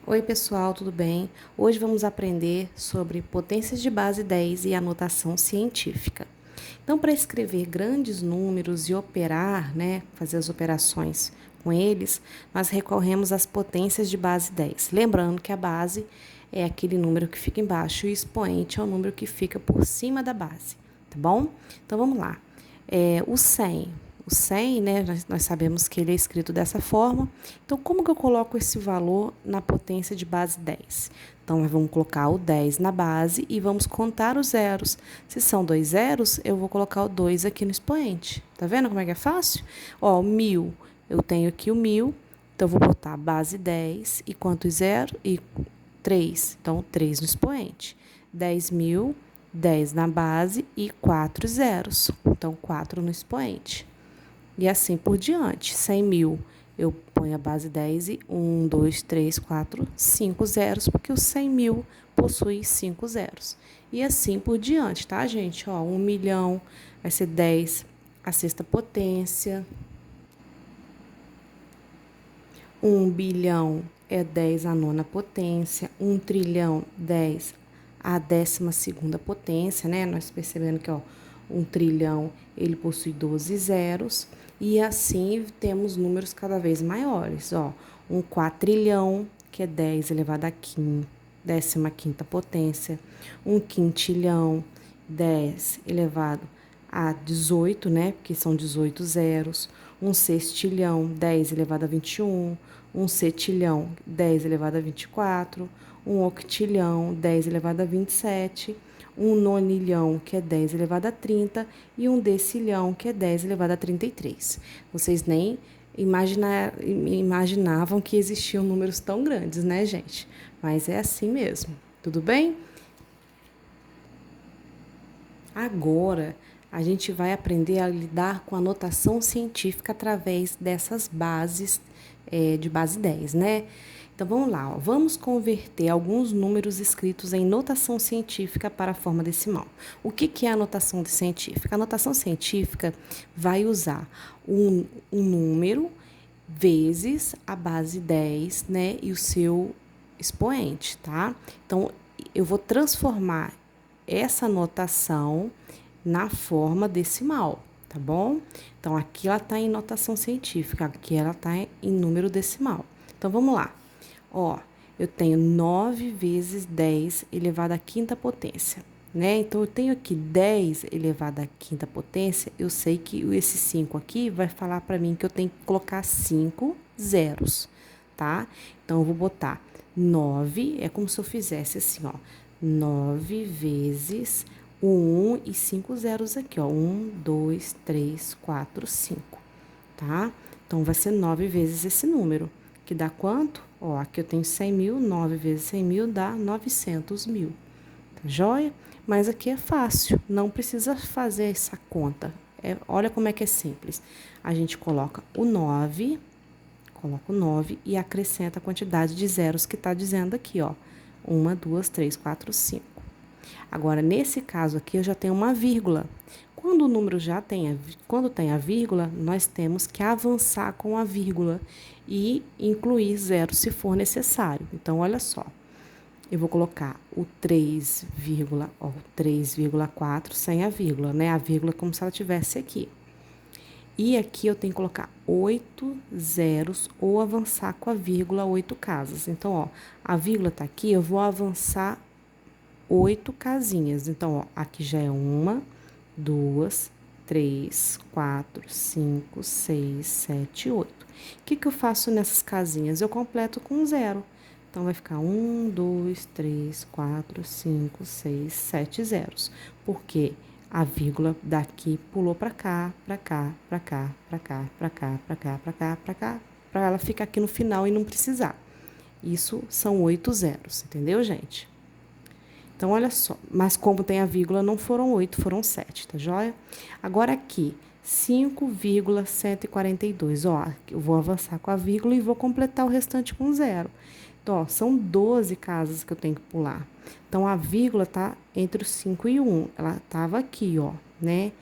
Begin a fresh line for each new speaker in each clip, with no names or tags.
Oi, pessoal, tudo bem? Hoje vamos aprender sobre potências de base 10 e anotação científica. Então, para escrever grandes números e operar, fazer as operações com eles, nós recorremos às potências de base 10. Lembrando que a base é aquele número que fica embaixo e o expoente é o número que fica por cima da base, tá bom? Então, vamos lá. O 100. O 100, nós sabemos que ele é escrito dessa forma. Então, como que eu coloco esse valor na potência de base 10? Então, nós vamos colocar o 10 na base e vamos contar os zeros. Se são dois zeros, eu vou colocar o 2 aqui no expoente. Tá vendo como é que é fácil? Ó, o 1000, eu tenho aqui o 1000, então eu vou botar base 10 e quantos zeros? E 3, então 3 no expoente. 10.000, 10 na base e 4 zeros, então 4 no expoente. E assim por diante. 100.000, eu ponho a base 10 e 1, 2, 3, 4, 5 zeros, porque o 100.000 possui 5 zeros. E assim por diante, tá, gente? Ó, 1 milhão vai ser 10 a sexta potência. 1 bilhão é 10 a nona potência. 1 trilhão, 10 a 12ª potência, né? Nós percebendo que, ó, 1 trilhão, ele possui 12 zeros. E assim temos números cada vez maiores, ó. 1 quatrilhão, que é 10 elevado a 15ª potência. 1 quintilhão, 10 elevado a 18, né? Porque são 18 zeros. 1 sextilhão, 10 elevado a 21. 1 setilhão, 10 elevado a 24. 1 octilhão, 10 elevado a 27. 1 nonilhão, que é 10 elevado a 30, e 1 decilhão, que é 10 elevado a 33. Vocês nem imaginavam que existiam números tão grandes, né, gente? Mas é assim mesmo, tudo bem? Agora, a gente vai aprender a lidar com a notação científica através dessas bases, de base 10, né? Então, vamos lá, ó. Vamos converter alguns números escritos em notação científica para a forma decimal. O que é a notação científica? A notação científica vai usar um número vezes a base 10, né? E o seu expoente, tá? Então, eu vou transformar essa notação na forma decimal, tá bom? Então, aqui ela está em notação científica, aqui ela está em número decimal. Então, vamos lá. Ó, eu tenho 9 vezes 10 elevado à quinta potência, né? Então, eu tenho aqui 10 elevado à quinta potência, eu sei que esse 5 aqui vai falar para mim que eu tenho que colocar 5 zeros, tá? Então, eu vou botar 9, é como se eu fizesse assim, ó, 9 vezes o 1 e 5 zeros aqui, ó, 1, 2, 3, 4, 5, tá? Então, vai ser 9 vezes esse número, que dá quanto? Ó, aqui eu tenho 100.000, 9 vezes 100.000 dá 900.000, tá joia? Mas aqui é fácil, não precisa fazer essa conta. Olha como é que é simples. A gente coloca o 9 e acrescenta a quantidade de zeros que tá dizendo aqui, ó. 1, 2, 3, 4, 5. Agora, nesse caso aqui, eu já tenho uma vírgula. Quando tem a vírgula, nós temos que avançar com a vírgula e incluir zero se for necessário. Então, olha só. Eu vou colocar o 3,4 sem a vírgula, né? A vírgula como se ela tivesse aqui. E aqui eu tenho que colocar 8 zeros ou avançar com a vírgula 8 casas. Então, ó, a vírgula tá aqui, eu vou avançar 8 casinhas. Então, ó, aqui já é 1, 2, 3, 4, 5, 6, 7, 8. O que eu faço nessas casinhas? Eu completo com zero. Então, vai ficar 1, 2, 3, 4, 5, 6, 7 zeros. Porque a vírgula daqui pulou para cá, para cá, para cá, para cá, para cá, para cá, para cá, para cá, para ela ficar aqui no final e não precisar. Isso são 8 zeros, entendeu, gente? Então, olha só, mas como tem a vírgula, não foram 8, foram 7, tá joia? Agora aqui, 5,142, ó, eu vou avançar com a vírgula e vou completar o restante com zero. Então, ó, são 12 casas que eu tenho que pular. Então, a vírgula tá entre o 5 e o 1, ela tava aqui, ó, né?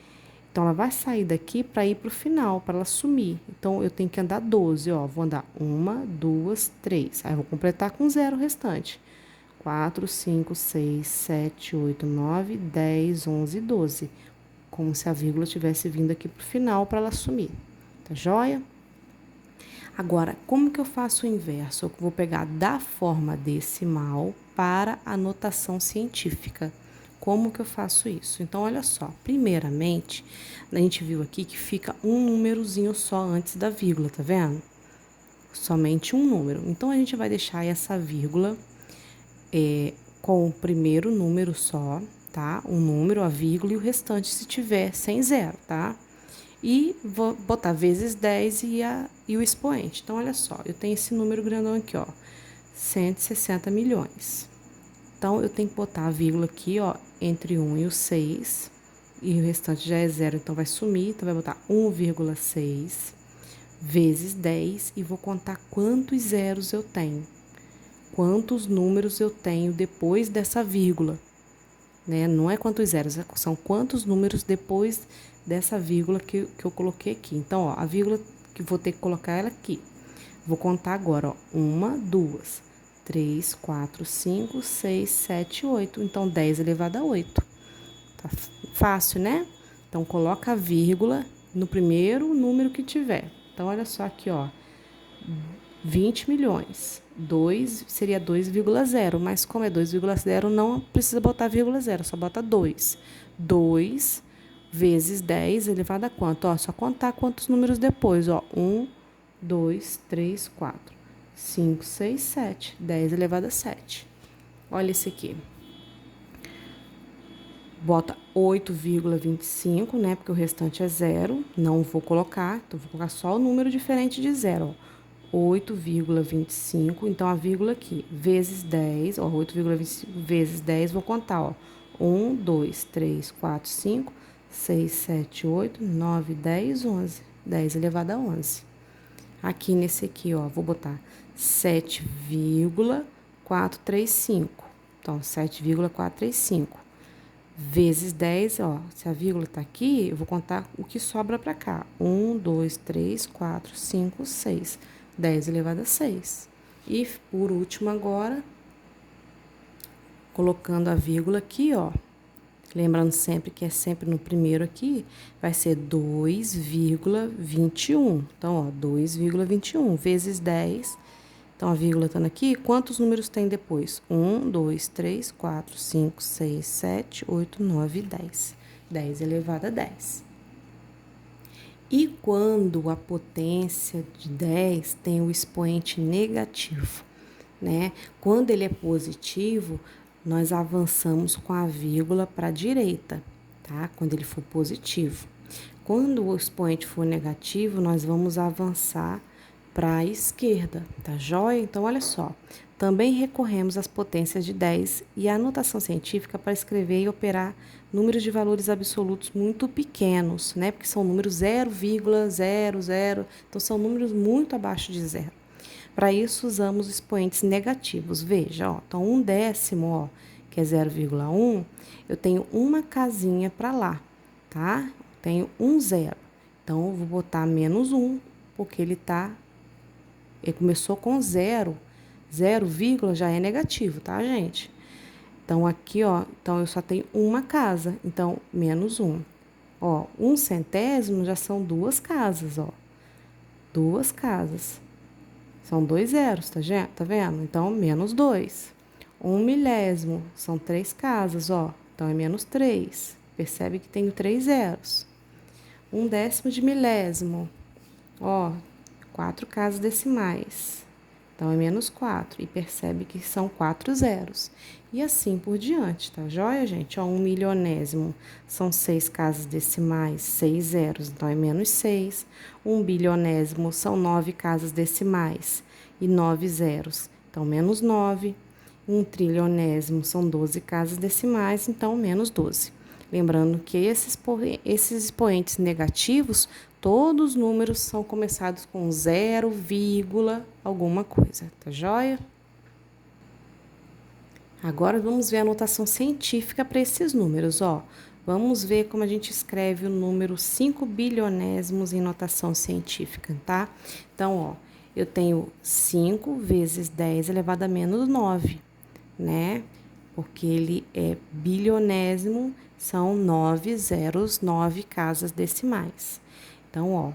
Então, ela vai sair daqui para ir para o final, para ela sumir. Então, eu tenho que andar 12, ó. Vou andar 1, 2, 3. Aí, eu vou completar com 0 o restante. 4, 5, 6, 7, 8, 9, 10, 11, 12. Como se a vírgula tivesse vindo aqui para o final para ela sumir. Tá joia? Agora, como que eu faço o inverso? Eu vou pegar da forma decimal para a notação científica. Como que eu faço isso? Então, olha só. Primeiramente, a gente viu aqui que fica um númerozinho só antes da vírgula, tá vendo? Somente um número. Então, a gente vai deixar essa vírgula com o primeiro número só, tá? Um número, a vírgula e o restante se tiver sem zero, tá? E vou botar vezes 10 e o expoente. Então, olha só, eu tenho esse número grandão aqui, ó, 160 milhões. Então, eu tenho que botar a vírgula aqui, ó, entre 1 e o 6, e o restante já é zero, então vai sumir, então vai botar 1,6 vezes 10, e vou contar quantos zeros eu tenho, quantos números eu tenho depois dessa vírgula, né? Não é quantos zeros, são quantos números depois dessa vírgula que eu coloquei aqui. Então, ó, a vírgula que vou ter que colocar ela aqui. Vou contar agora, ó, 1, 2, 3, 4, 5, 6, 7, 8. Então, 10 elevado a 8. Tá fácil, né? Então, coloca a vírgula no primeiro número que tiver. Então, olha só aqui, ó, 20 milhões. 2 seria 2,0, mas como é 2,0, não precisa botar vírgula zero, só bota 2. 2 vezes 10 elevado a quanto? Ó, só contar quantos números depois, ó. 1, 2, 3, 4, 5, 6, 7. 10 elevado a 7. Olha esse aqui. Bota 8,25, né? Porque o restante é zero. Não vou colocar, então vou colocar só o número diferente de zero, ó. 8,25, então a vírgula aqui, vezes 10, ó, 8,25 vezes 10, vou contar, ó. 1, 2, 3, 4, 5, 6, 7, 8, 9, 10, 11. 10 elevado a 11. Aqui nesse aqui, ó, vou botar 7,435. Então, 7,435. Vezes 10, ó, se a vírgula tá aqui, eu vou contar o que sobra para cá. 1, 2, 3, 4, 5, 6. 10 elevado a 6. E, por último, agora, colocando a vírgula aqui, ó. Lembrando sempre que é sempre no primeiro aqui, vai ser 2,21. Então, ó, 2,21 vezes 10. Então, a vírgula estando aqui, quantos números tem depois? 1, 2, 3, 4, 5, 6, 7, 8, 9, 10. 10 elevado a 10. E quando a potência de 10 tem o expoente negativo, né? Quando ele é positivo, nós avançamos com a vírgula para a direita, tá? Quando ele for positivo. Quando o expoente for negativo, nós vamos avançar para a esquerda, tá joia? Então, olha só. Também recorremos às potências de 10 e à notação científica para escrever e operar números de valores absolutos muito pequenos, né? Porque são números 0,00, então são números muito abaixo de zero. Para isso, usamos expoentes negativos. Veja, ó, então 1/10, ó, que é 0,1, eu tenho uma casinha para lá, tá? Tenho um zero. Então, eu vou botar menos 1, porque ele começou com zero. 0, já é negativo, tá, gente? Então, aqui, ó, então eu só tenho uma casa, então, menos 1. Ó, 1 centésimo já são duas casas, ó. Duas casas. São 2 zeros, tá vendo? Então, menos 2. 1 milésimo são 3 casas, ó. Então, é menos 3. Percebe que tenho 3 zeros. 1/10 de milésimo, ó, 4 casas decimais. Então, é menos 4. E percebe que são 4 zeros. E assim por diante, tá joia, gente? Ó, 1 milionésimo são 6 casas decimais, 6 zeros. Então, é menos 6. 1 bilionésimo são 9 casas decimais e 9 zeros. Então, menos 9. 1 trilionésimo são 12 casas decimais, então, menos 12. Lembrando que esses expoentes negativos, todos os números são começados com 0, alguma coisa, tá joia? Agora, vamos ver a notação científica para esses números, ó. Vamos ver como a gente escreve o número 5 bilionésimos em notação científica, tá? Então, ó, eu tenho 5 vezes 10 elevado a menos 9, né? Porque ele é bilionésimo, são 9 zeros, 9 casas decimais. Então, ó,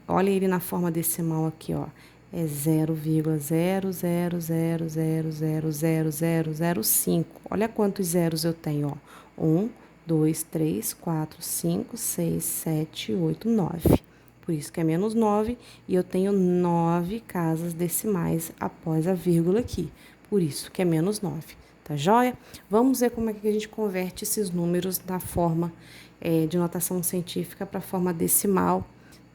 olha ele na forma decimal aqui, ó. É 0,000000005. Olha quantos zeros eu tenho, ó. 1, 2, 3, 4, 5, 6, 7, 8, 9. Por isso que é menos 9, e eu tenho 9 casas decimais após a vírgula aqui. Por isso que é menos 9. Tá joia? Vamos ver como é que a gente converte esses números da forma de notação científica para a forma decimal,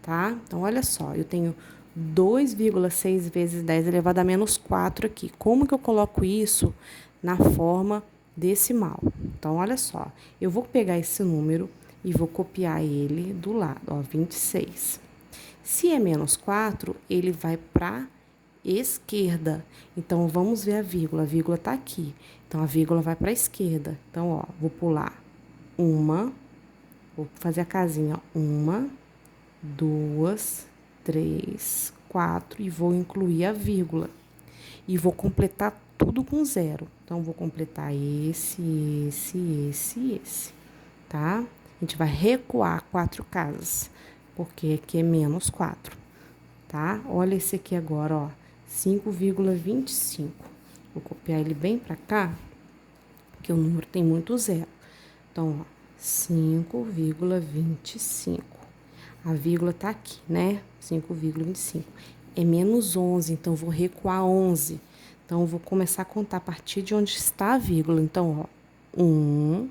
tá? Então, olha só, eu tenho 2,6 vezes 10 elevado a menos 4 aqui. Como que eu coloco isso na forma decimal? Então, olha só, eu vou pegar esse número e vou copiar ele do lado, ó, 26. Se é menos 4, ele vai para esquerda. Então, vamos ver a vírgula está aqui. Então, a vírgula vai para a esquerda. Então, ó, vou pular uma, vou fazer a casinha, 1, 2, 3, 4 e vou incluir a vírgula. E vou completar tudo com zero. Então, vou completar esse, tá? A gente vai recuar 4 casas, porque aqui é menos 4, tá? Olha esse aqui agora, ó, 5,25. Vou copiar ele bem pra cá, porque o número tem muito zero. Então, ó, 5,25. A vírgula tá aqui, né? 5,25. É menos 11, então vou recuar 11. Então, eu vou começar a contar a partir de onde está a vírgula. Então, ó, 1,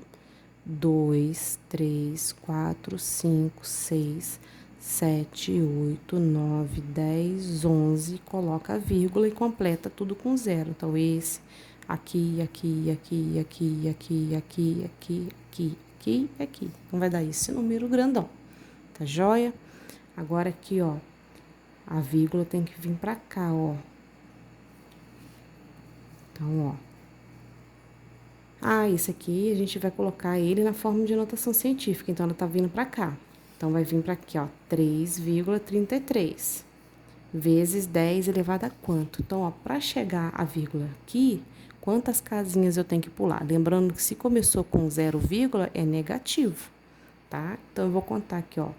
2, 3, 4, 5, 6, 7, 8, 9, 10, 11. Coloca a vírgula e completa tudo com zero. Então, esse, aqui, aqui, aqui, aqui, aqui, aqui, aqui, aqui, aqui, aqui. Então, vai dar esse número grandão. Tá joia? Agora aqui, ó, a vírgula tem que vir pra cá, ó. Então, ó. Esse aqui a gente vai colocar ele na forma de notação científica, então ela tá vindo pra cá. Então, vai vir pra aqui, ó, 3,33 vezes 10 elevado a quanto? Então, ó, pra chegar a vírgula aqui, quantas casinhas eu tenho que pular? Lembrando que se começou com 0, é negativo, tá? Então, eu vou contar aqui, ó.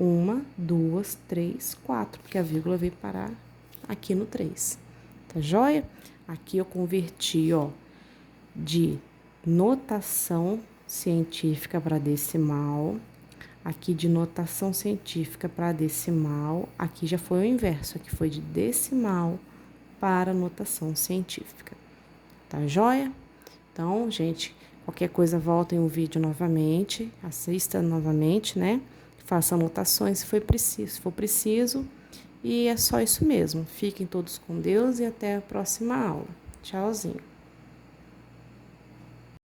1, 2, 3, 4, porque a vírgula veio parar aqui no 3. Tá joia? Aqui eu converti, ó, de notação científica para decimal. Aqui de notação científica para decimal. Aqui já foi o inverso. Aqui foi de decimal para notação científica. Tá joia? Então, gente, qualquer coisa, voltem o vídeo novamente. Assista novamente, né? Faça anotações se for preciso. E é só isso mesmo. Fiquem todos com Deus e até a próxima aula. Tchauzinho.